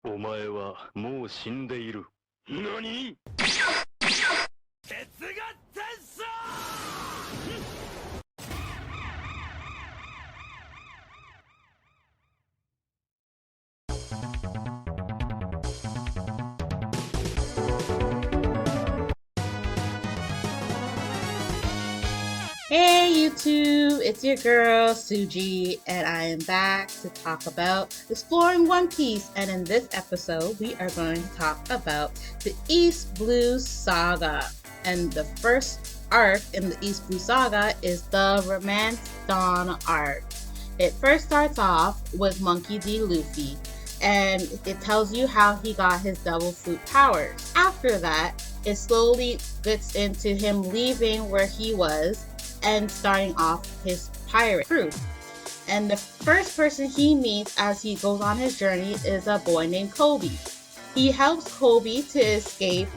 お前はもう死んでいる。何？鉄が天才！ Hey YouTube, it's your girl Suji, and I am back to talk about exploring One Piece. And in this episode, we are going to talk about the East Blue Saga. And the first arc in the East Blue Saga is the Orangetown Arc. It first starts off with Monkey D. Luffy, and it tells you how he got his double flute powers. After that, it slowly gets into him leaving where he was and starting off his pirate crew. And the first person he meets as he goes on his journey is a boy named Kobe. He helps Kobe to escape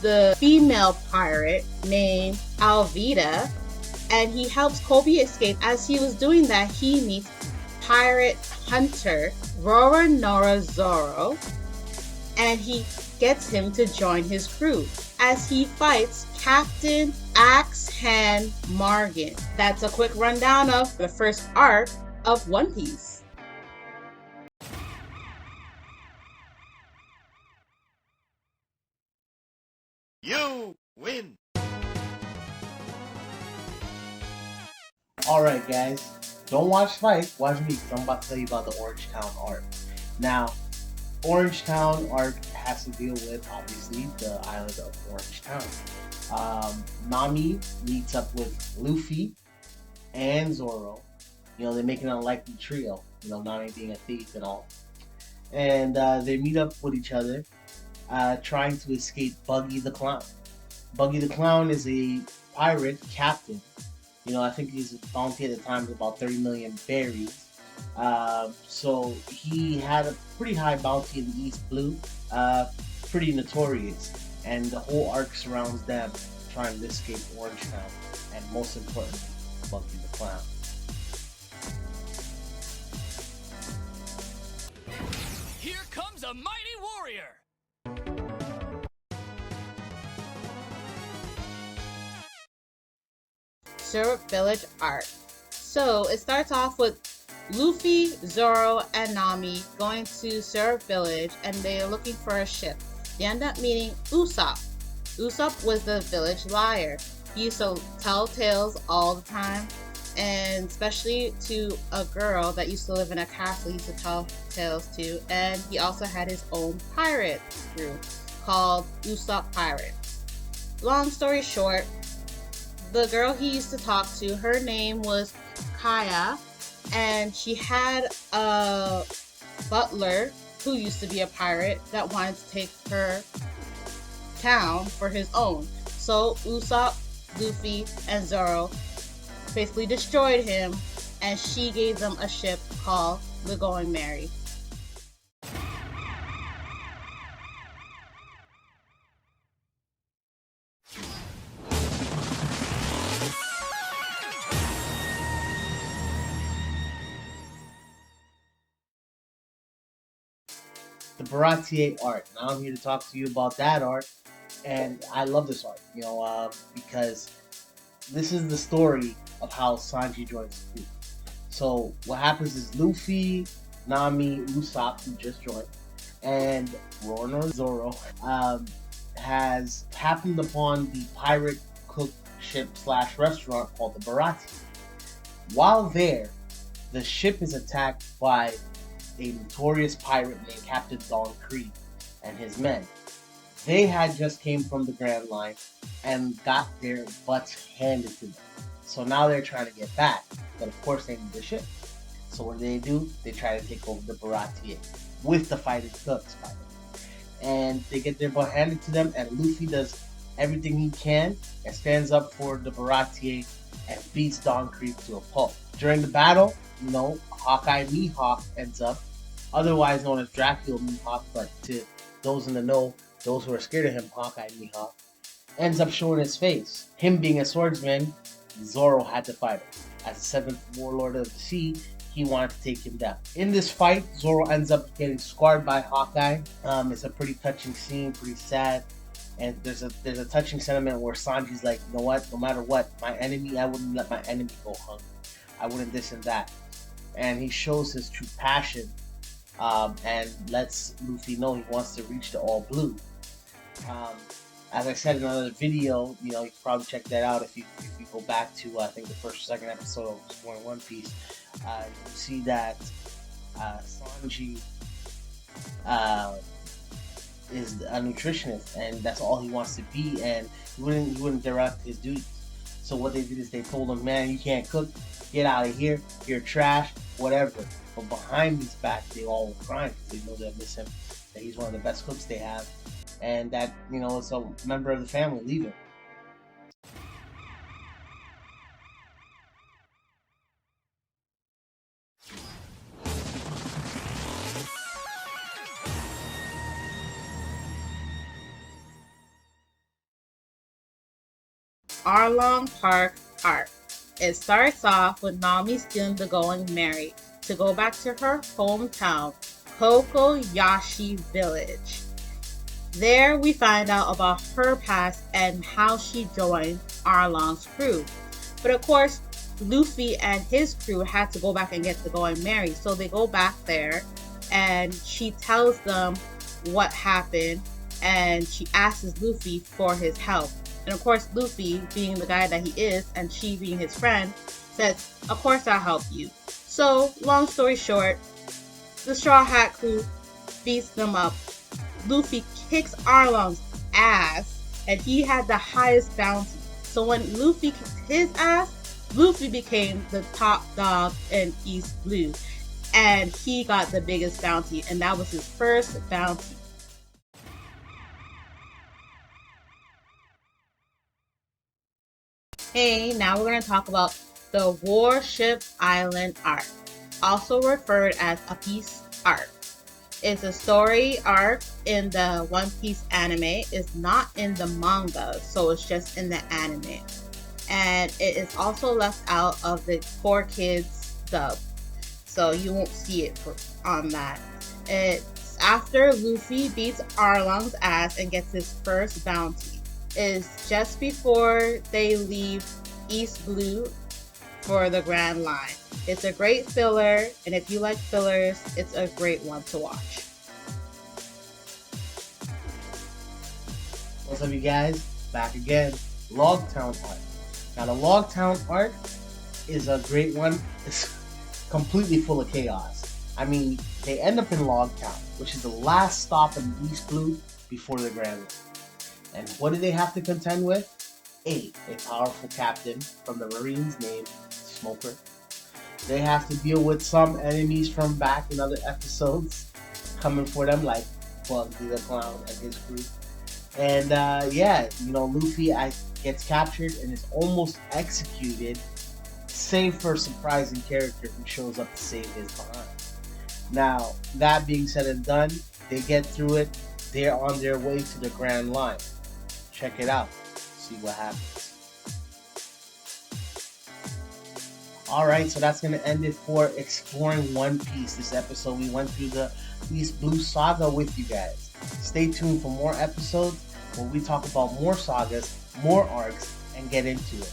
the female pirate named Alvida, and he helps Kobe escape. As he was doing that, he meets pirate hunter Roronoa Zoro, and he gets him to join his crew as he fights Captain Axe Hand Morgan. That's a quick rundown of the first arc of One Piece. You win! Alright guys, don't watch Spike, watch me because I'm about to tell you about the Orangetown Arc. Now, Orangetown Arc has to deal with, obviously, the island of Orangetown. Nami meets up with Luffy and Zoro. You know, they make an unlikely trio, you know, Nami being a thief and all. And they meet up with each other, trying to escape Buggy the Clown. Buggy the Clown is a pirate captain. You know, I think his bounty at the time was about 30 million berries. So he had a pretty high bounty in the East Blue, pretty notorious, and the whole arc surrounds them trying to escape Orangetown, and most importantly, Buggy the Clown. Here comes a mighty warrior! Syrup Village Arc. So it starts off with Luffy, Zoro, and Nami going to Syrup Village, and they are looking for a ship. They end up meeting Usopp. Usopp was the village liar. He used to tell tales all the time, and especially to a girl that used to live in a castle he used to tell tales to. And he also had his own pirate crew called Usopp Pirates. Long story short, the girl he used to talk to, her name was Kaya, and she had a butler who used to be a pirate that wanted to take her town for his own. So Usopp, Luffy, and Zoro basically destroyed him, and she gave them a ship called the Going Merry. The Baratie Arc. Now I'm here to talk to you about that arc, and I love this arc, you know, because this is the story of how Sanji joins the crew. So what happens is Luffy, Nami, Usopp, who just joined, and Roronoa Zoro has happened upon the pirate cook ship / restaurant called the Barati. While there, the ship is attacked by a notorious pirate named Captain Don Creed and his men. They had just came from the Grand Line and got their butts handed to them. So now they're trying to get back, but of course they need the ship. So what do? They try to take over the Barati with the fighting cooks, by the way. And they get their butt handed to them, and Luffy does everything he can and stands up for the Barati and beats Don Creed to a pulp. During the battle, you know, Hawkeye Mihawk ends up, otherwise known as Dracula Mihawk, but to those in the know, those who are scared of him, Hawkeye Mihawk, ends up showing his face. Him being a swordsman, Zoro had to fight him. As the 7th Warlord of the Sea, he wanted to take him down. In this fight, Zoro ends up getting scarred by Hawkeye. It's a pretty touching scene, pretty sad. And there's a touching sentiment where Sanji's like, you know what, no matter what, my enemy, I wouldn't let my enemy go hungry. I wouldn't this and that. And he shows his true passion and lets Luffy know he wants to reach the All Blue. As I said in another video, you know, you can probably check that out if you go back to, I think, the first or second episode of Exploring One Piece. You'll see that Sanji is a nutritionist, and that's all he wants to be, and he wouldn't direct his duties. So what they did is they told him, man, you can't cook, get out of here, you're trash, whatever. But behind his back, they all were crying because they know they'll miss him, that he's one of the best cooks they have, and that, you know, it's a member of the family leaving. Arlong Park Arc. It starts off with Nami stealing the Going Merry to go back to her hometown, Kokoyashi Village. There we find out about her past and how she joined Arlong's crew. But of course, Luffy and his crew had to go back and get the Going Merry, so they go back there and she tells them what happened and she asks Luffy for his help. And of course, Luffy, being the guy that he is, and she being his friend, says, of course I'll help you. So, long story short, the Straw Hat crew beats them up. Luffy kicks Arlong's ass, and he had the highest bounty. So when Luffy kicked his ass, Luffy became the top dog in East Blue. And he got the biggest bounty, and that was his first bounty. Hey, now we're going to talk about the Warship Island Arc, also referred as a Piece Arc. It's a story arc in the One Piece anime. It's not in the manga, so it's just in the anime. And it is also left out of the 4Kids dub, so you won't see it on that. It's after Luffy beats Arlong's ass and gets his first bounty. Is just before they leave East Blue for the Grand Line. It's a great filler, and if you like fillers, it's a great one to watch. What's up, you guys? Back again. Loguetown Art. Now, the Loguetown Art is a great one. It's completely full of chaos. I mean, they end up in Loguetown, which is the last stop in East Blue before the Grand Line. And what do they have to contend with? A powerful captain from the Marines named Smoker. They have to deal with some enemies from back in other episodes coming for them, like Buggy the Clown and his crew. And yeah, you know, Luffy gets captured and is almost executed, save for a surprising character who shows up to save his behind. Now, that being said and done, they get through it. They're on their way to the Grand Line. Check it out. See what happens. Alright, so that's going to end it for Exploring One Piece. This episode, we went through the East Blue Saga with you guys. Stay tuned for more episodes where we talk about more sagas, more arcs, and get into it.